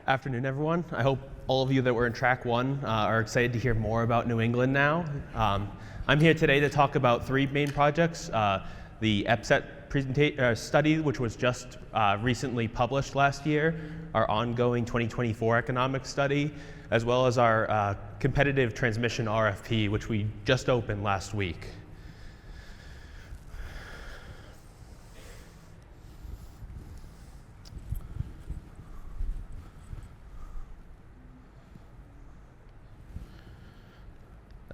Afternoon, everyone. I hope all of you that were in track one are excited to hear more about New England now. I'm here today to talk about three main projects. The EPCET study, which was just recently published last year, our ongoing 2024 economic study, as well as our competitive transmission RFP, which we just opened last week.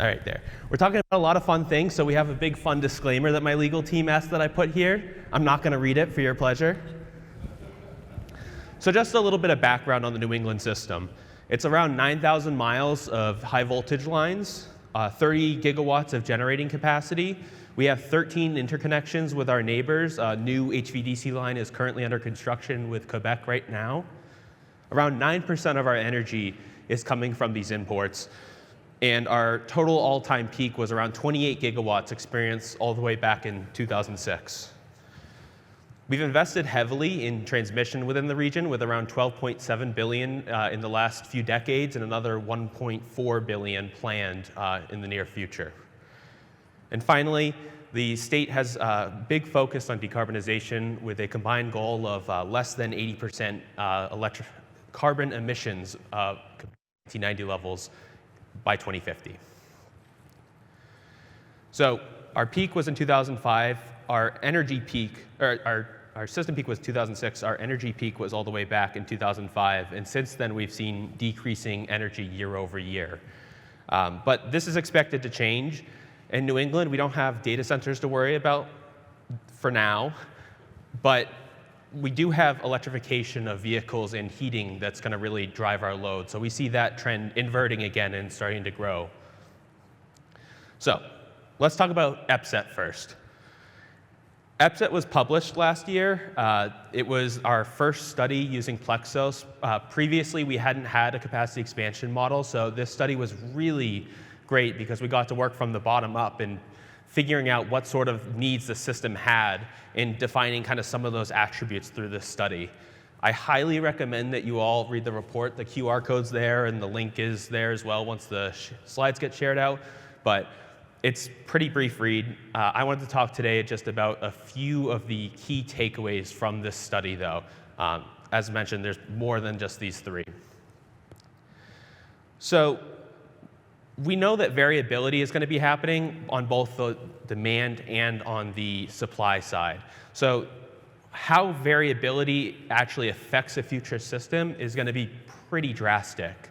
All right, there. We're talking about a lot of fun things, so we have a big fun disclaimer that my legal team asked that I put here. I'm not going to read it for your pleasure. So just a little bit of background on the New England system. It's around 9,000 miles of high voltage lines, 30 gigawatts of generating capacity. We have 13 interconnections with our neighbors. A new HVDC line is currently under construction with Quebec right now. Around 9% of our energy is coming from these imports. And our total all-time peak was around 28 gigawatts experienced all the way back in 2006. We've invested heavily in transmission within the region with around $12.7 billion in the last few decades and another $1.4 billion planned in the near future. And finally, the state has a big focus on decarbonization with a combined goal of less than 80% carbon emissions of 1990 levels by 2050. So our peak was in 2005. Our energy peak, or our system peak was 2006. Our energy peak was all the way back in 2005. And since then, we've seen decreasing energy year over year. But this is expected to change. In New England, we don't have data centers to worry about for now. But we do have electrification of vehicles and heating that's going to really drive our load. So we see that trend inverting again and starting to grow. So let's talk about EPCET first. EPCET was published last year. It was our first study using PLEXOS. Previously, we hadn't had a capacity expansion model, so this study was really great because we got to work from the bottom up and figuring out what sort of needs the system had and defining kind of some of those attributes through this study. I highly recommend that you all read the report. The QR code's there and the link is there as well once the slides get shared out. But it's pretty brief read. I wanted to talk today just about a few of the key takeaways from this study though. As mentioned, there's more than just these three. So we know that variability is going to be happening on both the demand and on the supply side. So how variability actually affects a future system is going to be pretty drastic.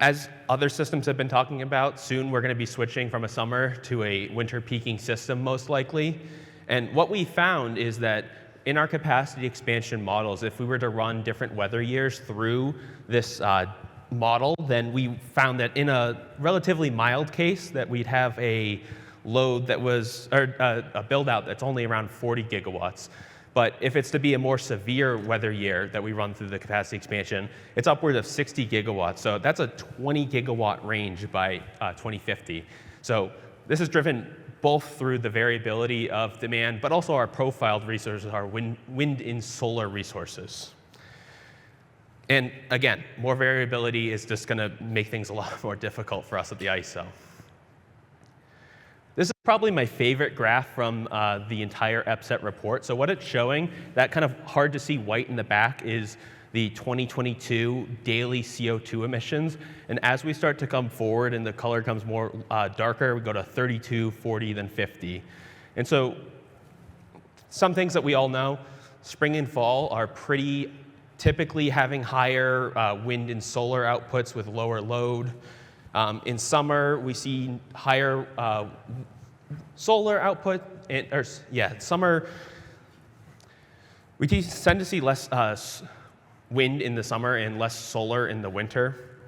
As other systems have been talking about, soon we're going to be switching from a summer to a winter peaking system most likely. And what we found is that in our capacity expansion models, if we were to run different weather years through this model, then we found that in a relatively mild case that we'd have a load that was, or a build out that's only around 40 gigawatts. But if it's to be a more severe weather year that we run through the capacity expansion, it's upward of 60 gigawatts. So that's a 20 gigawatt range by 2050. So this is driven both through the variability of demand, but also our profiled resources, our wind and solar resources. And again, more variability is just going to make things a lot more difficult for us at the ISO. This is probably my favorite graph from the entire EPCET report. So what it's showing, that kind of hard to see white in the back, is the 2022 daily CO2 emissions. And as we start to come forward and the color comes more darker, we go to 32, 40, then 50. And so some things that we all know, spring and fall are pretty typically having higher wind and solar outputs with lower load. In summer, we see higher solar output. Summer, we tend to see less wind in the summer and less solar in the winter.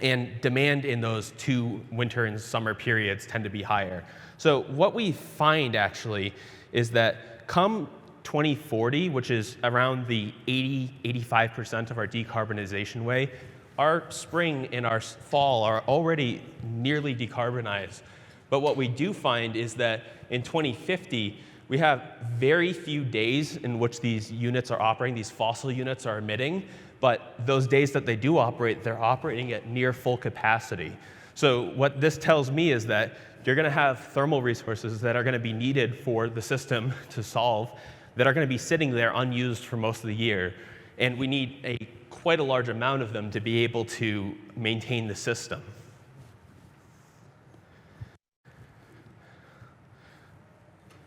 And demand in those two winter and summer periods tend to be higher. So what we find actually is that come 2040, which is around the 85% of our decarbonization way, our spring and our fall are already nearly decarbonized. But what we do find is that in 2050, we have very few days in which these units are operating, these fossil units are emitting, but those days that they do operate, they're operating at near full capacity. So what this tells me is that you're going to have thermal resources that are going to be needed for the system to solve that are going to be sitting there unused for most of the year. And we need quite a large amount of them to be able to maintain the system.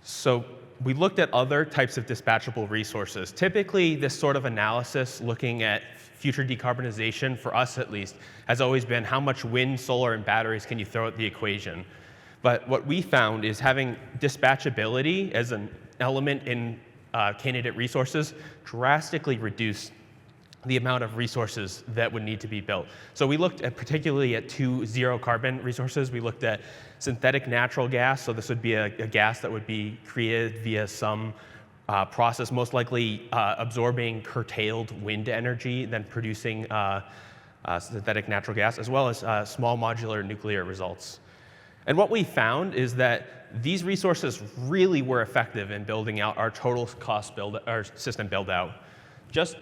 So we looked at other types of dispatchable resources. Typically, this sort of analysis, looking at future decarbonization, for us at least, has always been how much wind, solar, and batteries can you throw at the equation. But what we found is having dispatchability as an element in candidate resources drastically reduced the amount of resources that would need to be built. So we looked at particularly at 2 zero carbon resources. We looked at synthetic natural gas, so this would be a gas that would be created via some process, most likely absorbing curtailed wind energy, then producing synthetic natural gas, as well as small modular nuclear results. And what we found is that these resources really were effective in building out our total cost our system build out. Just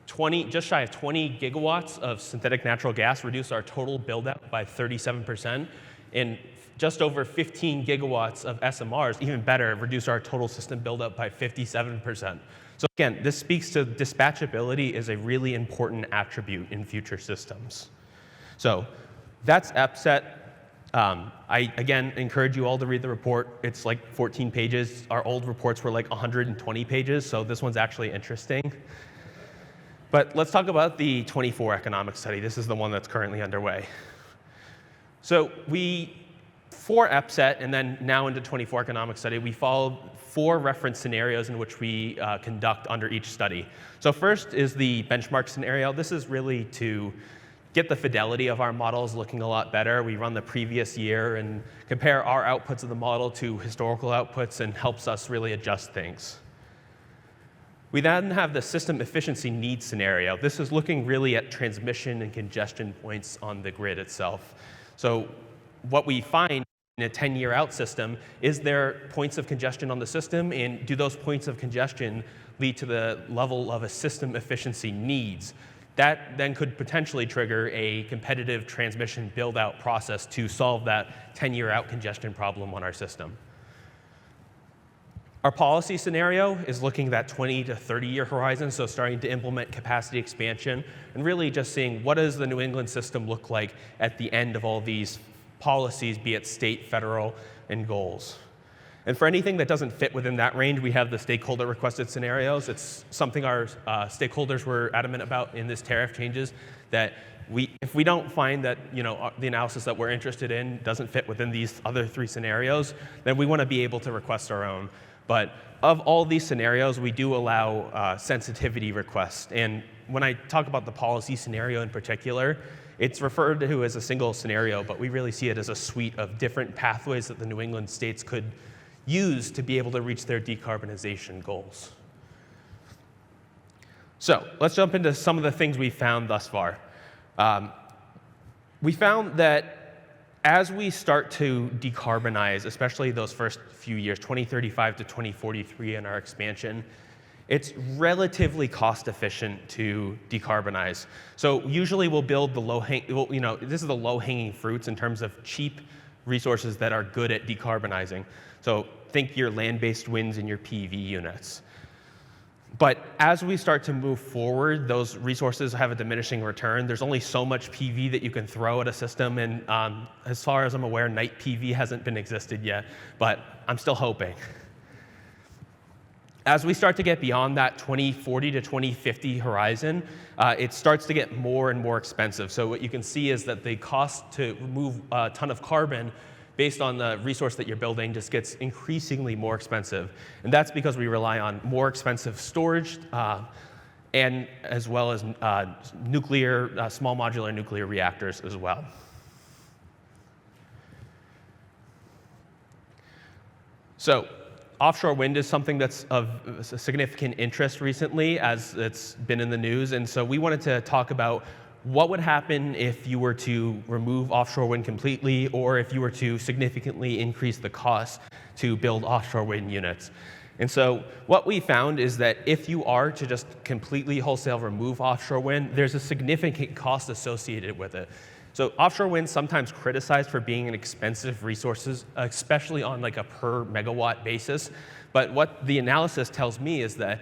shy of 20 gigawatts of synthetic natural gas reduced our total build out by 37%, and just over 15 gigawatts of SMRs, even better, reduced our total system build up by 57%. So again, this speaks to dispatchability is a really important attribute in future systems. So that's EPCET. I, again, encourage you all to read the report. It's like 14 pages. Our old reports were like 120 pages, so this one's actually interesting. But let's talk about the 24 economic study. This is the one that's currently underway. So for EPCET, and then now into 24 economic study, we followed 4 reference scenarios in which we conduct under each study. So first is the benchmark scenario. This is really to get the fidelity of our models looking a lot better. We run the previous year and compare our outputs of the model to historical outputs, and helps us really adjust things. We then have the system efficiency needs scenario. This is looking really at transmission and congestion points on the grid itself. So what we find in a 10-year out system is there points of congestion on the system, and do those points of congestion lead to the level of a system efficiency needs? That then could potentially trigger a competitive transmission build-out process to solve that 10-year out congestion problem on our system. Our policy scenario is looking at that 20 to 30-year horizon, so starting to implement capacity expansion, and really just seeing what does the New England system look like at the end of all these policies, be it state, federal, and goals. And for anything that doesn't fit within that range, we have the stakeholder requested scenarios. It's something our stakeholders were adamant about in this tariff changes, that if we don't find that the analysis that we're interested in doesn't fit within these other 3 scenarios, then we want to be able to request our own. But of all these scenarios, we do allow sensitivity requests. And when I talk about the policy scenario in particular, it's referred to as a single scenario, but we really see it as a suite of different pathways that the New England states could use to be able to reach their decarbonization goals. So let's jump into some of the things we found thus far. We found that as we start to decarbonize, especially those first few years, 2035 to 2043 in our expansion, it's relatively cost efficient to decarbonize. So usually we'll build the this is the low-hanging fruits in terms of cheap resources that are good at decarbonizing. So think your land-based winds and your PV units. But as we start to move forward, those resources have a diminishing return. There's only so much PV that you can throw at a system, and as far as I'm aware, night PV hasn't been existed yet, but I'm still hoping. As we start to get beyond that 2040 to 2050 horizon, it starts to get more and more expensive. So what you can see is that the cost to remove a ton of carbon based on the resource that you're building just gets increasingly more expensive. And that's because we rely on more expensive storage and as well as nuclear, small modular nuclear reactors as well. So offshore wind is something that's of significant interest recently, as it's been in the news. And so we wanted to talk about what would happen if you were to remove offshore wind completely, or if you were to significantly increase the cost to build offshore wind units. And so what we found is that if you are to just completely wholesale remove offshore wind, there's a significant cost associated with it. So offshore wind is sometimes criticized for being an expensive resource, especially on like a per megawatt basis. But what the analysis tells me is that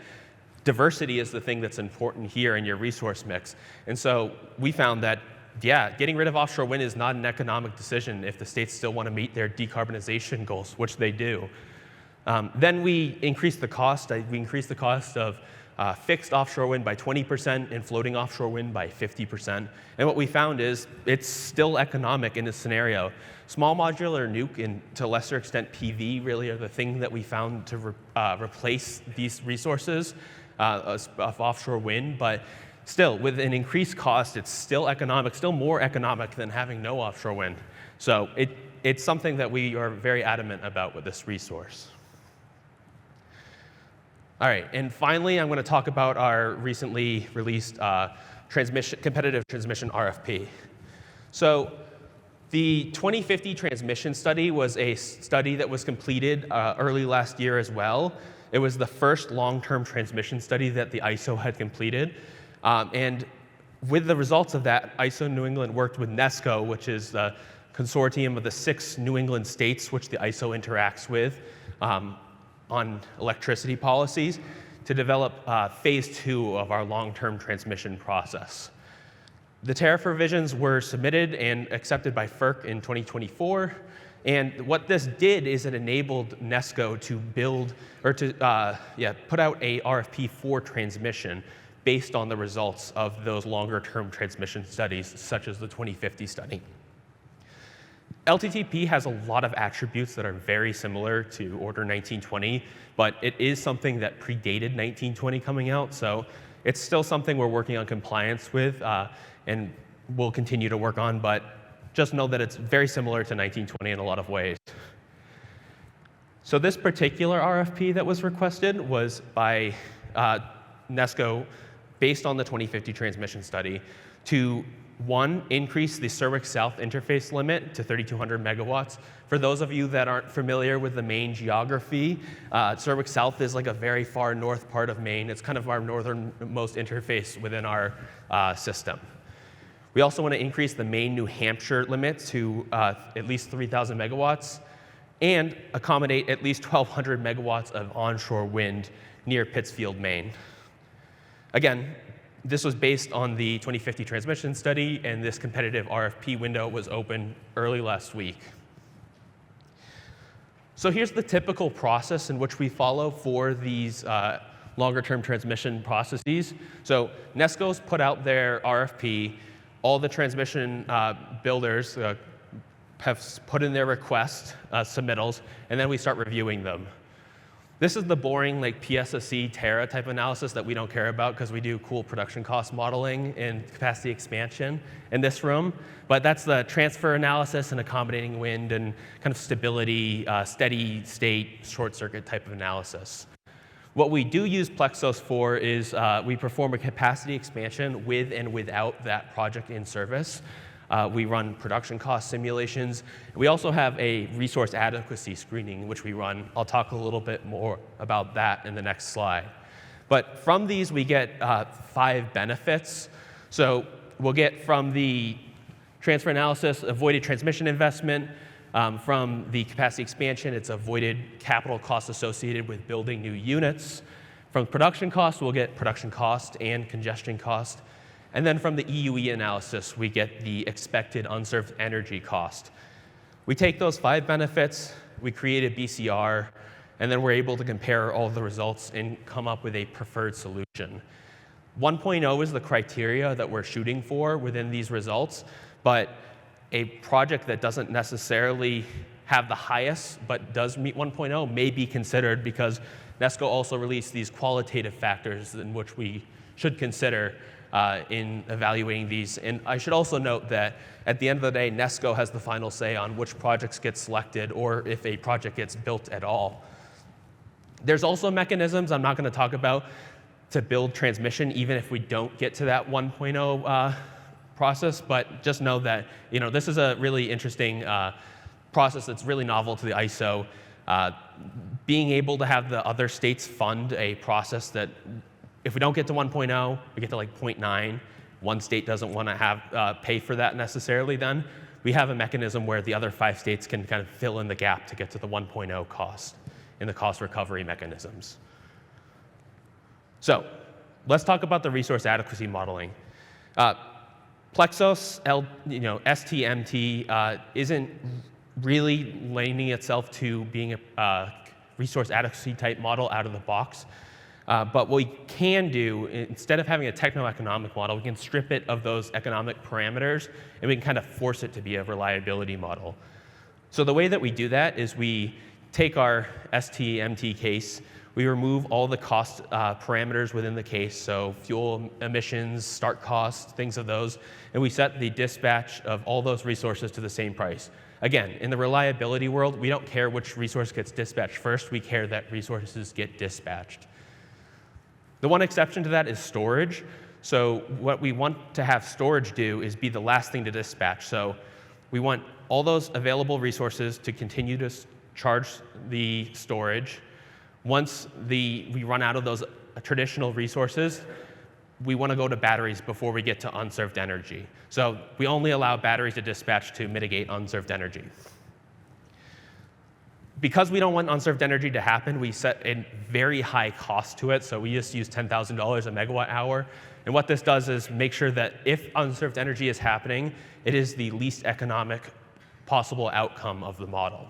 diversity is the thing that's important here in your resource mix. And so we found that, yeah, getting rid of offshore wind is not an economic decision if the states still want to meet their decarbonization goals, which they do. Then we increased the cost. We increased the cost of fixed offshore wind by 20% and floating offshore wind by 50%. And what we found is it's still economic in this scenario. Small modular nuke and to a lesser extent PV really are the thing that we found to replace these resources of offshore wind. But still, with an increased cost, it's still economic, still more economic than having no offshore wind. So it's something that we are very adamant about with this resource. All right, and finally, I'm going to talk about our recently released competitive transmission RFP. So the 2050 transmission study was a study that was completed early last year as well. It was the first long-term transmission study that the ISO had completed. And with the results of that, ISO New England worked with NESCO, which is the consortium of the 6 New England states which the ISO interacts with, on electricity policies to develop phase 2 of our long-term transmission process. The tariff revisions were submitted and accepted by FERC in 2024. And what this did is it enabled NESCO to build, or to put out a RFP for transmission based on the results of those longer-term transmission studies, such as the 2050 study. LTTP has a lot of attributes that are very similar to Order 1920, but it is something that predated 1920 coming out, so it's still something we're working on compliance with and we'll continue to work on, but just know that it's very similar to 1920 in a lot of ways. So this particular RFP that was requested was by NESCO based on the 2050 transmission study to 1, increase the Cerwick South interface limit to 3,200 megawatts. For those of you that aren't familiar with the Maine geography, Cerwick South is like a very far north part of Maine. It's kind of our northernmost interface within our system. We also want to increase the Maine-New Hampshire limit to at least 3,000 megawatts and accommodate at least 1,200 megawatts of onshore wind near Pittsfield, Maine. Again, this was based on the 2050 transmission study, and this competitive RFP window was open early last week. So here's the typical process in which we follow for these longer-term transmission processes. So NESCO's put out their RFP. All the transmission builders have put in their request submittals, and then we start reviewing them. This is the boring like PSSC, Terra type analysis that we don't care about because we do cool production cost modeling and capacity expansion in this room. But that's the transfer analysis and accommodating wind and kind of stability, steady state, short circuit type of analysis. What we do use PLEXOS for is we perform a capacity expansion with and without that project in service. We run production cost simulations. We also have a resource adequacy screening, which we run. I'll talk a little bit more about that in the next slide. But from these, we get 5 benefits. So we'll get from the transfer analysis, avoided transmission investment. From the capacity expansion, it's avoided capital costs associated with building new units. From production cost, we'll get production cost and congestion cost. And then from the EUE analysis, we get the expected unserved energy cost. We take those 5 benefits, we create a BCR, and then we're able to compare all the results and come up with a preferred solution. 1.0 is the criteria that we're shooting for within these results, but a project that doesn't necessarily have the highest but does meet 1.0 may be considered because NESCO also released these qualitative factors in which we should consider in evaluating these. And I should also note that at the end of the day, NESCO has the final say on which projects get selected or if a project gets built at all. There's also mechanisms I'm not going to talk about to build transmission even if we don't get to that 1.0 process, but just know that this is a really interesting process that's really novel to the ISO. Being able to have the other states fund a process that if we don't get to 1.0, we get to like 0.9. One state doesn't want to have pay for that necessarily then. We have a mechanism where the other 5 states can kind of fill in the gap to get to the 1.0 cost in the cost recovery mechanisms. So let's talk about the resource adequacy modeling. PLEXOS, STMT isn't really lending itself to being a resource adequacy type model out of the box. But what we can do, instead of having a techno-economic model, we can strip it of those economic parameters, and we can kind of force it to be a reliability model. So the way that we do that is we take our STMT case, we remove all the cost parameters within the case, so fuel emissions, start costs, things of those, and we set the dispatch of all those resources to the same price. Again, in the reliability world, we don't care which resource gets dispatched first, we care that resources get dispatched. The one exception to that is storage. So what we want to have storage do is be the last thing to dispatch. So we want all those available resources to continue to charge the storage. Once we run out of those traditional resources, we want to go to batteries before we get to unserved energy. So we only allow batteries to dispatch to mitigate unserved energy. Because we don't want unserved energy to happen, we set a very high cost to it. So we just use $10,000 a megawatt hour. And what this does is make sure that if unserved energy is happening, it is the least economic possible outcome of the model.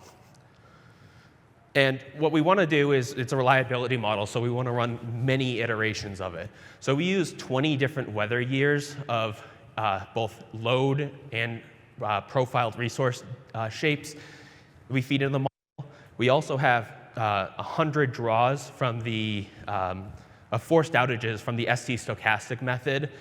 And what we want to do is, it's a reliability model, so we want to run many iterations of it. So we use 20 different weather years of both load and profiled resource shapes. We feed into the model. We also have 100 draws from the forced outages from the ST stochastic method,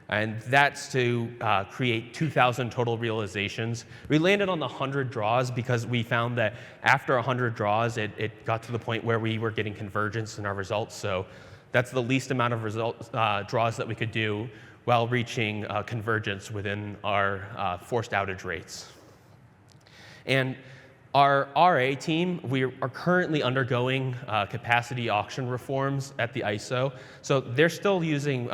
and that's to create 2,000 total realizations. We landed on the 100 draws because we found that after 100 draws, it got to the point where we were getting convergence in our results. So that's the least amount of draws that we could do while reaching convergence within our forced outage rates. And our RA team, we are currently undergoing capacity auction reforms at the ISO. So they're still using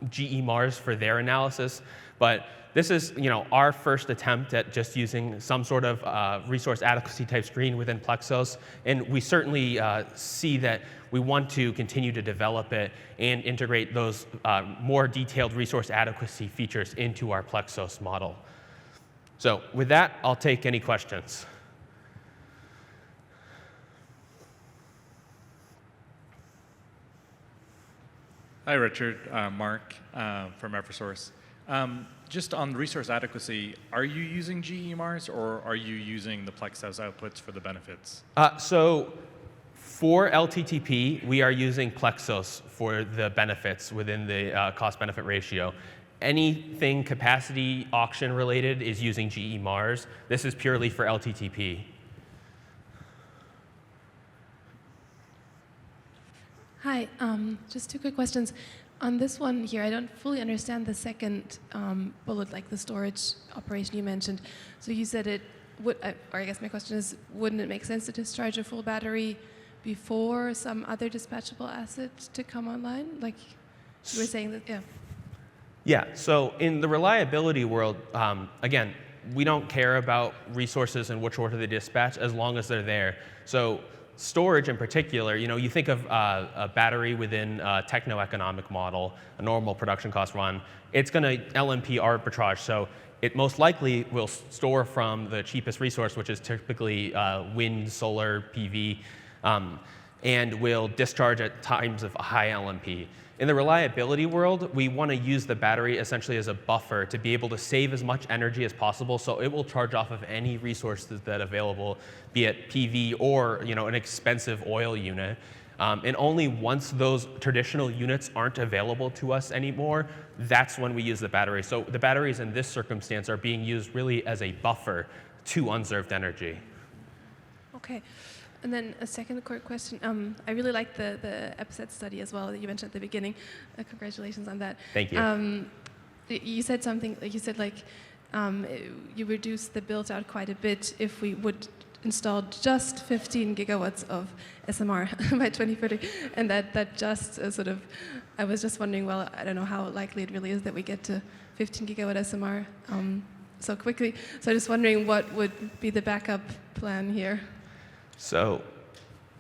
GE Mars for their analysis, but this is our first attempt at just using some sort of resource adequacy type screen within PLEXOS, and we certainly see that we want to continue to develop it and integrate those more detailed resource adequacy features into our PLEXOS model. So with that, I'll take any questions. Hi, Richard. Mark from Eversource. Just on resource adequacy, are you using GE Mars or are you using the PLEXOS outputs for the benefits? So for LTTP, we are using PLEXOS for the benefits within the cost-benefit ratio. Anything capacity auction related is using GE Mars. This is purely for LTTP. Hi, just 2 quick questions. On this one here, I don't fully understand the second bullet, like the storage operation you mentioned. So you said it would, or I guess my question is, wouldn't it make sense to discharge a full battery before some other dispatchable asset to come online? Like you were saying that, yeah. Yeah, so in the reliability world, again, we don't care about resources and which order they dispatch as long as they're there. So storage in particular, you think of a battery within a techno-economic model, a normal production cost run, it's going to LMP arbitrage. So it most likely will store from the cheapest resource, which is typically wind, solar, PV, and will discharge at times of high LMP. In the reliability world, we want to use the battery essentially as a buffer to be able to save as much energy as possible, so it will charge off of any resources that are available, be it PV or an expensive oil unit. And only once those traditional units aren't available to us anymore, that's when we use the battery. So the batteries in this circumstance are being used really as a buffer to unserved energy. Okay. And then a second quick question. I really liked the EPCET study as well that you mentioned at the beginning. Congratulations on that. Thank you. You said something, you said you reduce the build out quite a bit if we would install just 15 gigawatts of SMR by 2030, and that just sort of, I was just wondering, well, I don't know how likely it really is that we get to 15 gigawatt SMR so quickly. So I'm just wondering what would be the backup plan here. So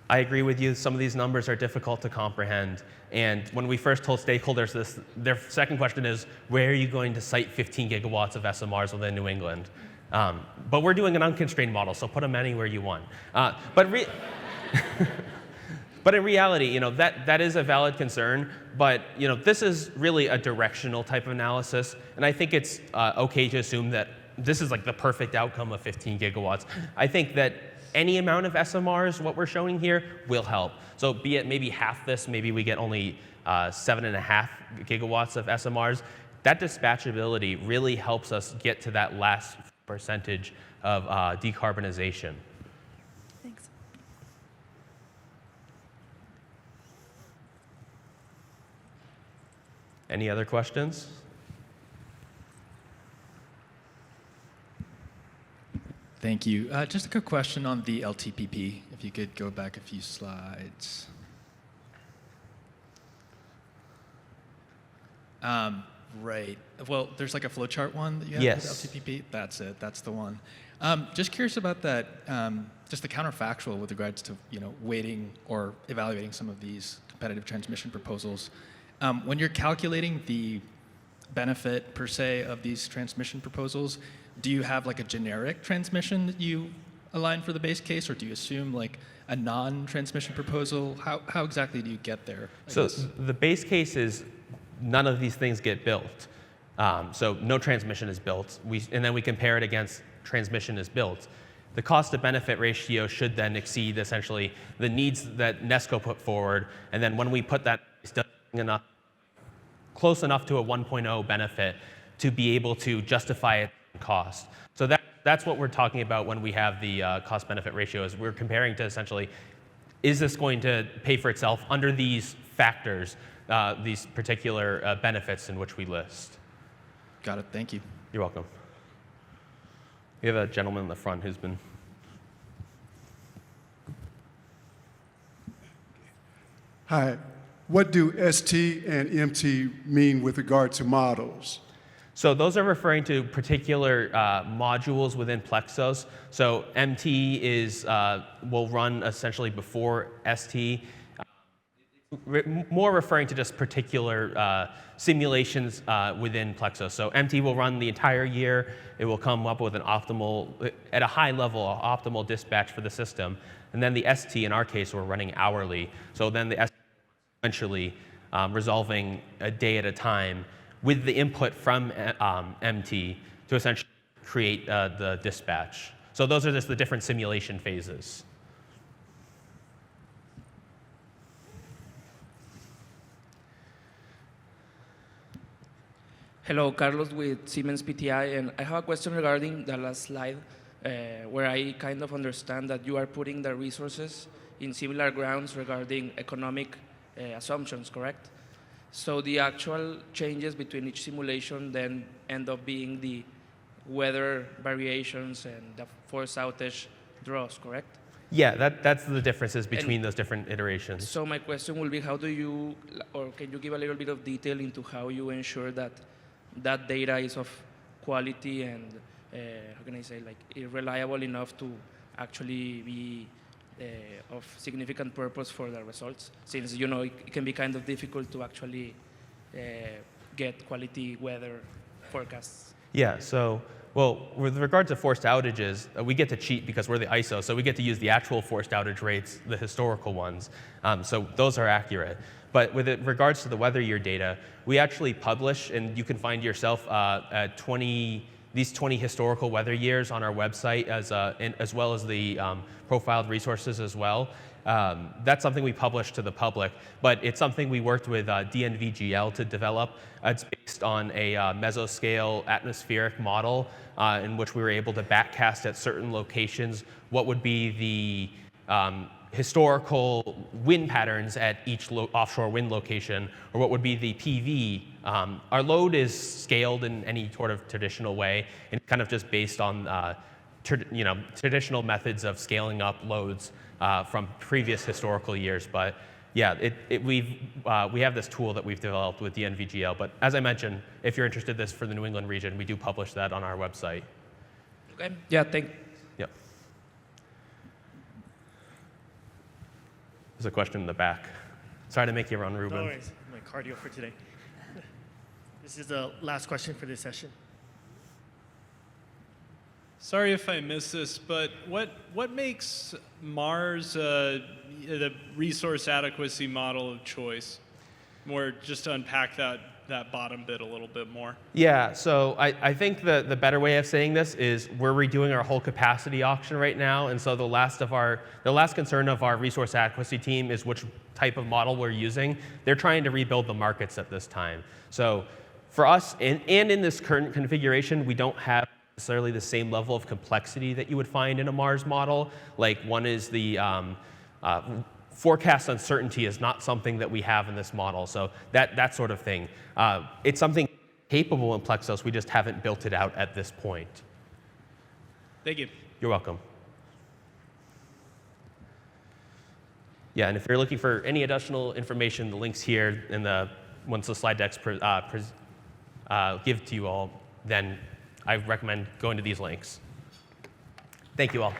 I agree with you. Some of these numbers are difficult to comprehend. And when we first told stakeholders this, their second question is, where are you going to site 15 gigawatts of SMRs within New England? But we're doing an unconstrained model, so put them anywhere you want. But in reality, that is a valid concern. But this is really a directional type of analysis, and I think it's okay to assume that this is like the perfect outcome of 15 gigawatts. I think that any amount of SMRs, what we're showing here, will help. So be it maybe half this, maybe we get only 7.5 gigawatts of SMRs. That dispatchability really helps us get to that last percentage of decarbonization. Thanks. Any other questions? Thank you. Just a quick question on the LTTP. If you could go back a few slides. Right. Well, there's like a flowchart one that you have Yes. with LTTP. That's it. That's the one. Just curious about that. Just the counterfactual with regards to weighting or evaluating some of these competitive transmission proposals. When you're calculating the benefit per se of these transmission proposals, do you have like a generic transmission that you align for the base case, or do you assume like a non-transmission proposal? How exactly do you get there? So the base case is none of these things get built. So no transmission is built, and then we compare it against transmission is built. The cost to benefit ratio should then exceed essentially the needs that NESCO put forward, and then when we put that close enough to a 1.0 benefit to be able to justify it cost. So that's what we're talking about when we have the cost benefit ratio, is we're comparing to essentially, is this going to pay for itself under these factors, these particular benefits in which we list. Got it. Thank you. You're welcome. We have a gentleman in the front who's been. Hi. What do ST and MT mean with regard to models? So those are referring to particular modules within PLEXOS. So MT will run essentially before ST, more referring to just particular simulations within PLEXOS. So MT will run the entire year. It will come up with an optimal, at a high level, optimal dispatch for the system. And then the ST, in our case, we're running hourly. So then the ST essentially resolving a day at a time with the input from MT to essentially create the dispatch. So those are just the different simulation phases. Hello, Carlos with Siemens PTI, and I have a question regarding the last slide, where I kind of understand that you are putting the resources in similar grounds regarding economic assumptions, correct? So the actual changes between each simulation then end up being the weather variations and the force outage draws, correct? Yeah, that's the differences between those different iterations. So my question will be, how do you, or can you give a little bit of detail into how you ensure that that data is of quality and, how can I say, like reliable enough to actually be of significant purpose for the results, since it can be kind of difficult to actually get quality weather forecasts? Yeah, so, well, with regard to forced outages, we get to cheat because we're the ISO, so we get to use the actual forced outage rates, the historical ones. So those are accurate. But with regards to the weather year data, we actually publish, and you can find yourself these 20 historical weather years on our website, as well as the profiled resources as well. That's something we publish to the public, but it's something we worked with DNVGL to develop. It's based on a mesoscale atmospheric model in which we were able to backcast at certain locations what would be the historical wind patterns at each offshore wind location, or what would be the PV. Our load is scaled in any sort of traditional way, and kind of just based on traditional methods of scaling up loads from previous historical years. But yeah, we have this tool that we've developed with the NVGL. But as I mentioned, if you're interested in this for the New England region, we do publish that on our website. Okay. Yeah. Yep. There's a question in the back. Sorry to make you run, Ruben. No worries. My cardio for today. This is the last question for this session. Sorry if I missed this, but what makes Mars the resource adequacy model of choice? More just to unpack that bottom bit a little bit more. Yeah, so I think the better way of saying this is we're redoing our whole capacity auction right now, and so the last concern of our resource adequacy team is which type of model we're using. They're trying to rebuild the markets at this time. So for us, and in this current configuration, we don't have necessarily the same level of complexity that you would find in a Mars model. Like one is the forecast uncertainty is not something that we have in this model, so that sort of thing. It's something capable in PLEXOS, we just haven't built it out at this point. Thank you. You're welcome. Yeah, and if you're looking for any additional information, the link's here, and once the slide decks give to you all, then I recommend going to these links. Thank you all.